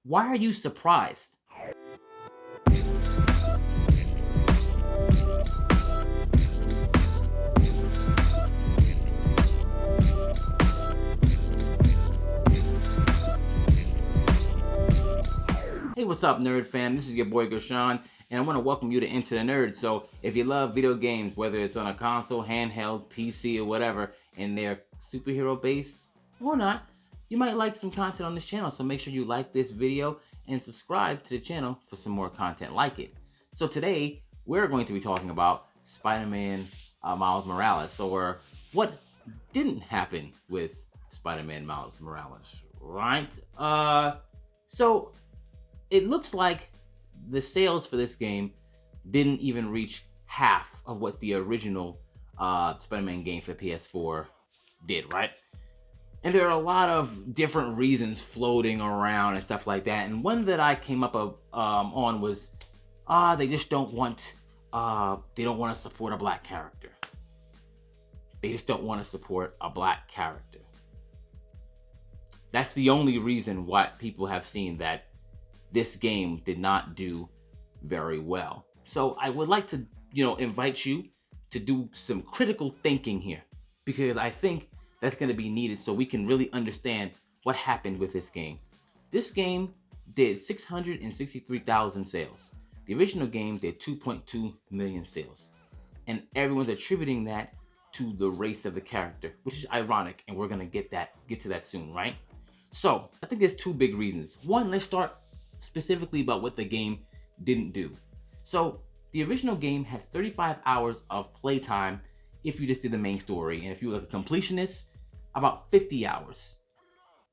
Why are you surprised? Hey, what's up, nerd fam? This is your boy Gershon, and I want to welcome you to Into the Nerd. So, if you love video games, whether it's on a console, handheld, PC, or whatever, and they're superhero based or not, you might like some content on this channel. So, make sure you like this video and subscribe to the channel for some more content like it. So, today we're going to be talking about Spider-Man Miles Morales, or what didn't happen with Spider-Man Miles Morales, right? So it looks like the sales for this game didn't even reach half of what the original Spider-Man game for PS4 did, right? And there are a lot of different reasons floating around and stuff like that. And one that I came up on was, they just don't want, they don't want to support a black character. They just don't want to support a black character. That's the only reason why people have seen that this game did not do very well. So I would like to, invite you to do some critical thinking here, because I think that's going to be needed so we can really understand what happened with this game. This game did 663,000 sales. The original game did 2.2 million sales. And everyone's attributing that to the race of the character, which is ironic, and we're going to get to that soon, right? So I think there's two big reasons. One, let's start specifically about what the game didn't do. So the original game had 35 hours of playtime if you just did the main story, and if you were like a completionist, about 50 hours.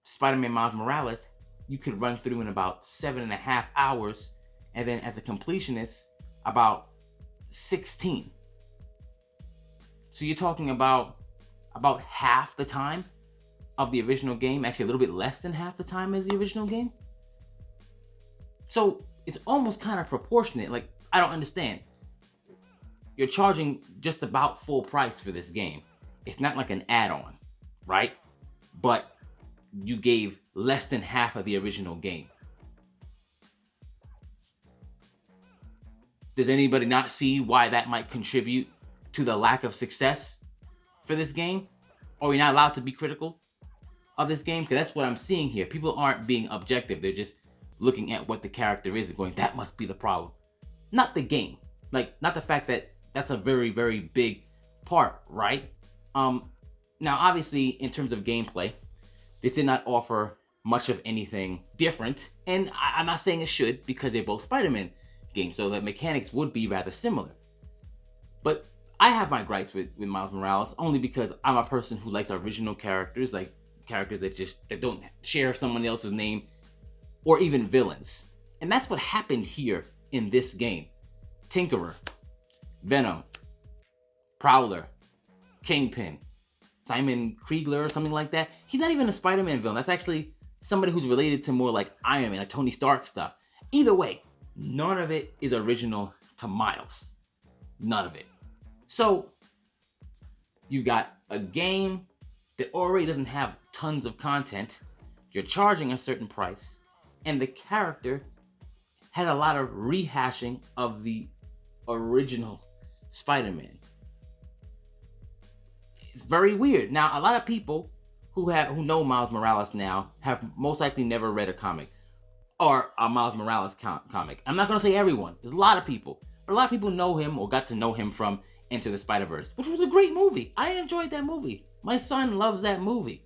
Spider-Man Miles Morales, you could run through in about 7.5 hours, and then as a completionist, about 16. So you're talking about half the time of the original game, actually a little bit less than half the time as the original game. So it's almost kind of proportionate. Like, I don't understand. You're charging just about full price for this game. It's not like an add-on, right? But you gave less than half of the original game. Does anybody not see why that might contribute to the lack of success for this game? Are we not allowed to be critical of this game? Because that's what I'm seeing here. People aren't being objective. They're just looking at what the character is and going, that must be the problem. Not the game. Like, not the fact that that's a very, very big part, right? Now, obviously, in terms of gameplay, this did not offer much of anything different. And I'm not saying it should, because they're both Spider-Man games, so the mechanics would be rather similar. But I have my gripes with Miles Morales, only because I'm a person who likes original characters, like characters that don't share someone else's name, or even villains. And that's what happened here in this game. Tinkerer, Venom, Prowler, Kingpin, Simon Kriegler or something like that. He's not even a Spider-Man villain. That's actually somebody who's related to more like Iron Man, like Tony Stark stuff. Either way, none of it is original to Miles. None of it. So, you've got a game that already doesn't have tons of content. You're charging a certain price. And the character had a lot of rehashing of the original Spider-Man. It's very weird. Now, a lot of people who know Miles Morales now have most likely never read a comic, or a Miles Morales comic. I'm not going to say everyone. There's a lot of people. But a lot of people know him or got to know him from Into the Spider-Verse, which was a great movie. I enjoyed that movie. My son loves that movie.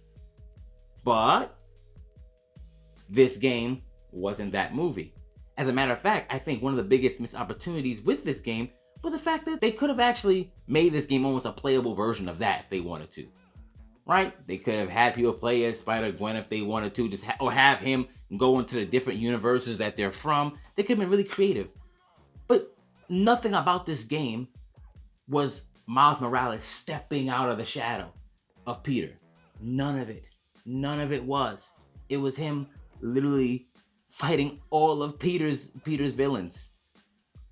But this game wasn't that movie. As a matter of fact, I think one of the biggest missed opportunities with this game was the fact that they could have actually made this game almost a playable version of that if they wanted to. Right? They could have had people play as Spider-Gwen if they wanted to, or have him go into the different universes that they're from. They could have been really creative. But nothing about this game was Miles Morales stepping out of the shadow of Peter. None of it. None of it was. It was him literally fighting all of Peter's villains.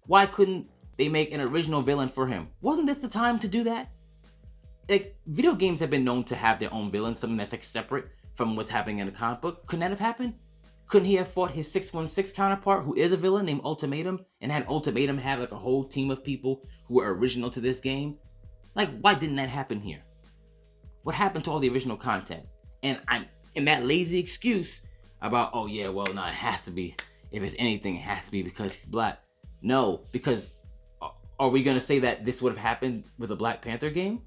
Why couldn't they make an original villain for him? Wasn't this the time to do that? Like, video games have been known to have their own villains, something that's like separate from what's happening in the comic book. Couldn't that have happened? Couldn't he have fought his 616 counterpart, who is a villain, named Ultimatum, and had Ultimatum have like a whole team of people who were original to this game? Like, why didn't that happen here? What happened to all the original content? And that lazy excuse about, oh yeah, well, no, it has to be. If it's anything, it has to be because he's black. No, because are we gonna say that this would have happened with a Black Panther game?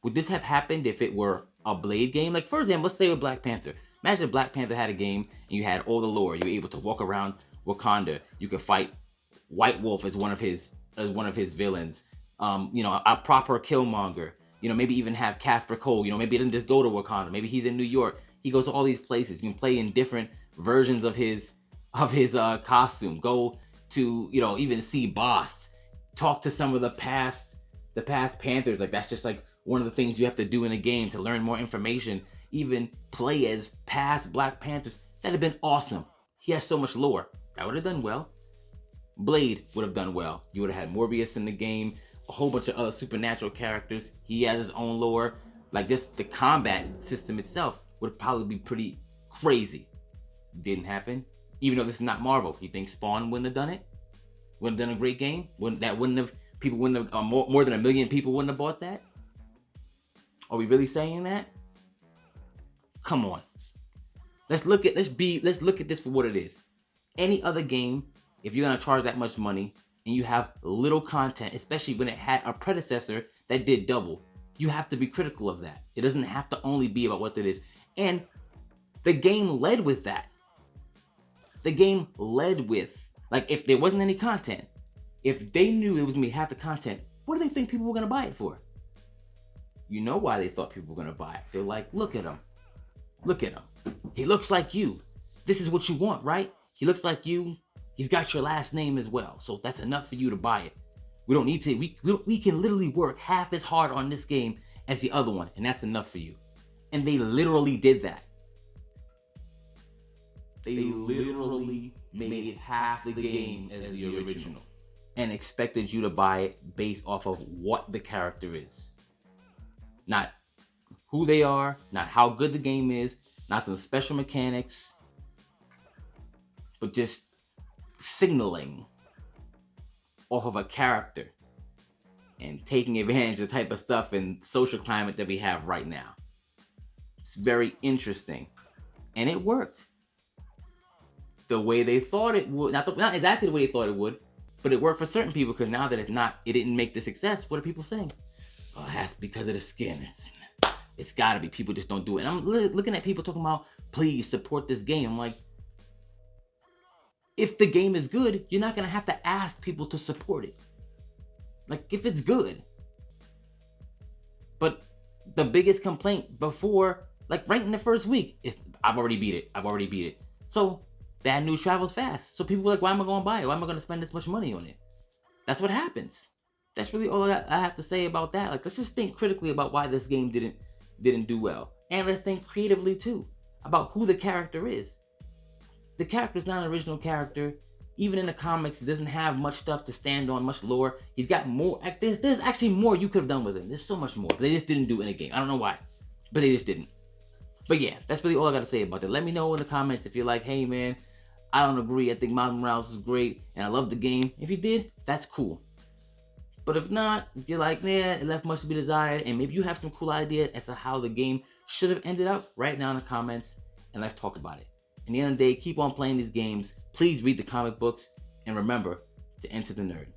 Would this have happened if it were a Blade game? Like, for example, let's stay with Black Panther. Imagine if Black Panther had a game and you had all the lore. You were able to walk around Wakanda. You could fight White Wolf as one of his villains. A proper Killmonger. Maybe even have Casper Cole. Maybe he doesn't just go to Wakanda. Maybe he's in New York. He goes to all these places. You can play in different versions of his costume. Go to even see Boss. Talk to some of the past Panthers. Like, that's just like one of the things you have to do in a game to learn more information. Even play as past Black Panthers. That'd have been awesome. He has so much lore. That would have done well. Blade would have done well. You would have had Morbius in the game, a whole bunch of other supernatural characters. He has his own lore. Like, just the combat system itself would probably be pretty crazy. Didn't happen. Even though this is not Marvel. You think Spawn wouldn't have done it? Wouldn't have done a great game? More than 1 million people wouldn't have bought that? Are we really saying that? Come on. Let's look at this for what it is. Any other game, if you're gonna charge that much money and you have little content, especially when it had a predecessor that did double, you have to be critical of that. It doesn't have to only be about what it is. And the game led with that. The game led with, like, if there wasn't any content, if they knew it was gonna be half the content, what do they think people were gonna buy it for? You know why they thought people were gonna buy it. They're like, look at him. Look at him. He looks like you. This is what you want, right? He looks like you. He's got your last name as well. So that's enough for you to buy it. We don't need to, we can literally work half as hard on this game as the other one. And that's enough for you. And they literally did that. They literally made half the game as the original. And expected you to buy it based off of what the character is. Not who they are, not how good the game is, not some special mechanics, but just signaling off of a character and taking advantage of the type of stuff and social climate that we have right now. It's very interesting. And it worked. The way they thought it would. Not exactly the way they thought it would, but it worked for certain people, because now that it didn't make the success, what are people saying? Oh, that's because of the skin. It's gotta be. People just don't do it. And I'm looking at people talking about, please support this game. I'm like, if the game is good, you're not gonna have to ask people to support it. Like, if it's good. But the biggest complaint before, like right in the first week, is I've already beat it. So bad news travels fast. So people were like, why am I gonna buy it? Why am I gonna spend this much money on it? That's what happens. That's really all I have to say about that. Like, let's just think critically about why this game didn't do well. And let's think creatively too about who the character is. The character's not an original character. Even in the comics, he doesn't have much stuff to stand on, much lore. He's got more. There's actually more you could have done with him. There's so much more. They just didn't do it in a game. I don't know why, but they just didn't. But yeah, that's really all I got to say about that. Let me know in the comments if you're like, hey man, I don't agree. I think Miles Morales is great and I love the game. If you did, that's cool. But if not, if you're like, yeah, it left much to be desired, and maybe you have some cool idea as to how the game should have ended up, write down in the comments and let's talk about it. At the end of the day, keep on playing these games. Please read the comic books and remember to enter the nerd.